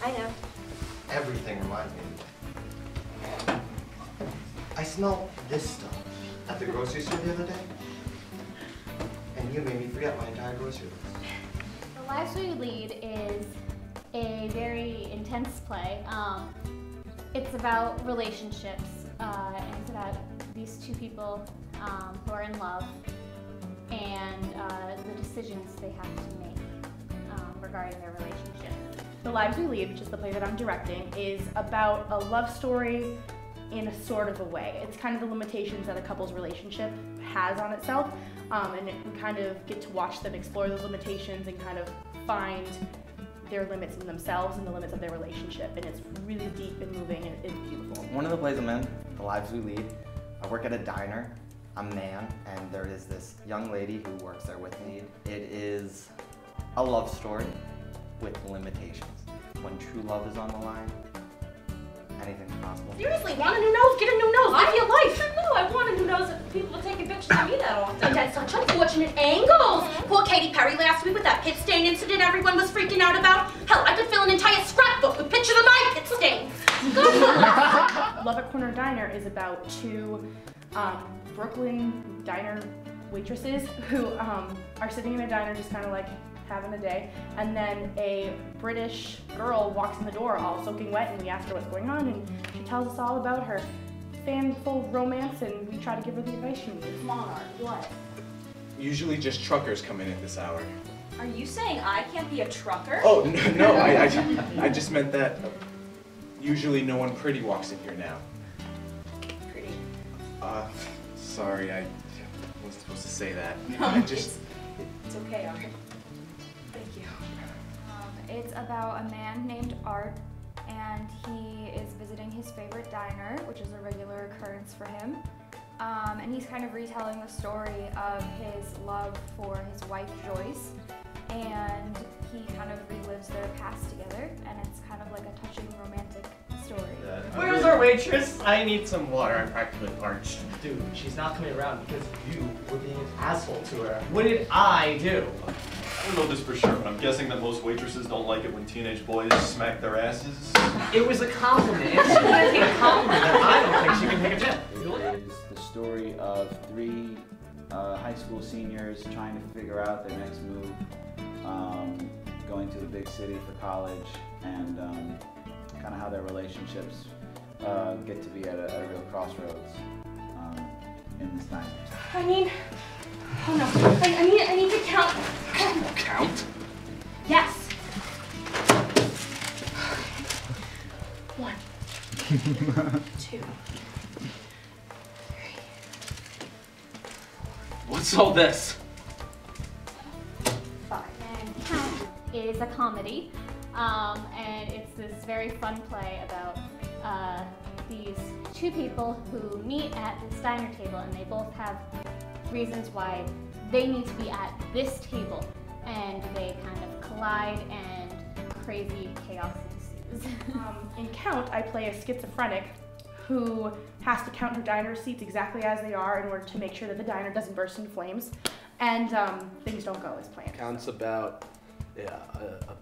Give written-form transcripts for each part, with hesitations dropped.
I know. Everything reminds me of you. I smelled this stuff at the grocery store the other day, and you made me forget my entire grocery list. The Lives We Lead is a very intense play. It's about relationships, and it's about these two people who are in love and the decisions they have to make regarding their relationship. The Lives We Lead, which is the play that I'm directing, is about a love story in a sort of a way. It's kind of the limitations that a couple's relationship has on itself, and we kind of get to watch them explore those limitations and kind of find their limits in themselves and the limits of their relationship, and it's really deep and moving and it's beautiful. One of the plays I'm in, The Lives We Lead, I work at a diner. I'm a man, and there is this young lady who works there with me. It is a love story with limitations. When true love is on the line, anything's possible. Seriously, want a new nose? Get a new nose. Live your life. No, I want a new nose if people are taking pictures of me that often. And that's such unfortunate angles. Poor Katy Perry last week with that pit stain incident everyone was freaking out about. Hell, I could fill an entire scrapbook with pictures of my pit stains. Love at Corner Diner is about two Brooklyn diner waitresses who are sitting in a diner just kind of like having a day, and then a British girl walks in the door all soaking wet, and we ask her what's going on, and she tells us all about her fanful romance, and we try to give her the advice she needs. Come on, Art, what? Usually just truckers come in at this hour. Are you saying I can't be a trucker? Oh, no, I just meant that usually no one pretty walks in here now. Pretty. Sorry, I wasn't supposed to say that. No, it's okay, Art. Thank you. It's about a man named Art, and he is visiting his favorite diner, which is a regular occurrence for him. And he's kind of retelling the story of his love for his wife, Joyce, and he kind of relives their past together, and it's kind of like a touching romantic story. Where's our waitress? I need some water. I'm practically parched. Dude, she's not coming around because you were being an asshole to her. What did I do? I don't know this for sure, but I'm guessing that most waitresses don't like it when teenage boys smack their asses. It was a compliment. If she can't take a compliment, then I don't think she can take a tip. It is the story of three high school seniors trying to figure out their next move, going to the big city for college, and kind of how their relationships get to be at a real crossroads in this time. I mean, oh no, I need to count. Count? Yes. 1, 2, 3. What's all this? 5. And Count is a comedy, and it's this very fun play about these two people who meet at this diner table, and they both have reasons why they need to be at this table, and they kind of collide and crazy chaos ensues. In Count, I play a schizophrenic who has to count her diner seats exactly as they are in order to make sure that the diner doesn't burst into flames, and things don't go as planned. Count's about a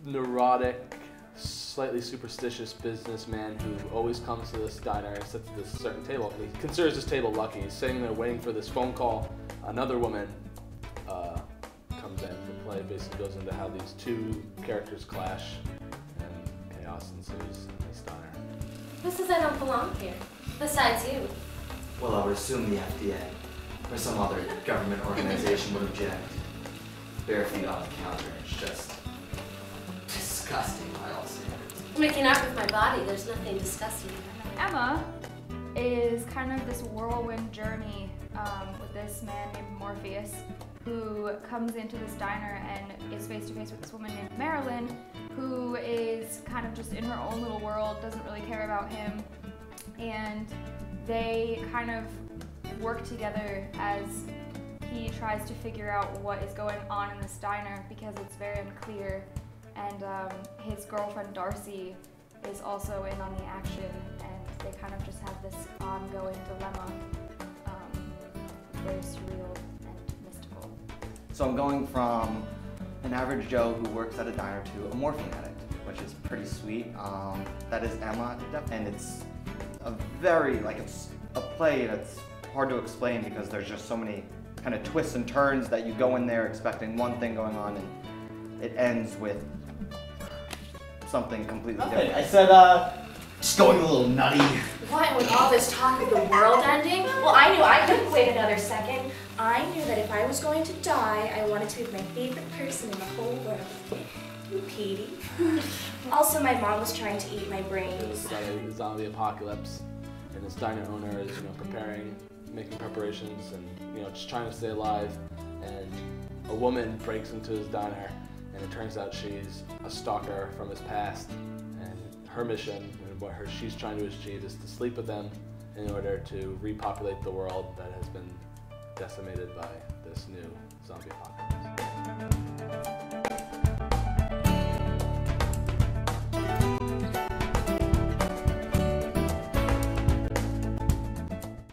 neurotic, slightly superstitious businessman who always comes to this diner and sits at this certain table. He considers this table lucky. He's sitting there waiting for this phone call. Another woman comes in. The play basically goes into how these two characters clash and chaos ensues in this diner. Who says I don't belong here? Besides you. Well, I would assume the FDA or some other government organization would object. Bare feet off the counter, it's just disgusting by all standards. Making out with my body, there's nothing disgusting. Emma is kind of this whirlwind journey with this man named Morpheus, who comes into this diner and is face to face with this woman named Marilyn, who is kind of just in her own little world, doesn't really care about him, and they kind of work together as he tries to figure out what is going on in this diner because it's very unclear, and his girlfriend Darcy is also in on the action, and they kind of just have this ongoing dilemma, very surreal and mystical. So I'm going from an average Joe who works at a diner to a morphine addict, which is pretty sweet. That is Emma, and it's a very, it's a play that's hard to explain because there's just so many kind of twists and turns that you go in there expecting one thing going on and it ends with something completely different. I said, just going a little nutty. What, with all this talk of the world ending? Well, I knew I couldn't wait another second. I knew that if I was going to die, I wanted to be with my favorite person in the whole world. You, Petey. Also, my mom was trying to eat my brains. It's about a zombie apocalypse, and this diner owner is, making preparations, and just trying to stay alive. And a woman breaks into his diner, and it turns out she's a stalker from his past. And her mission and what she's trying to achieve is to sleep with them in order to repopulate the world that has been decimated by this new zombie apocalypse.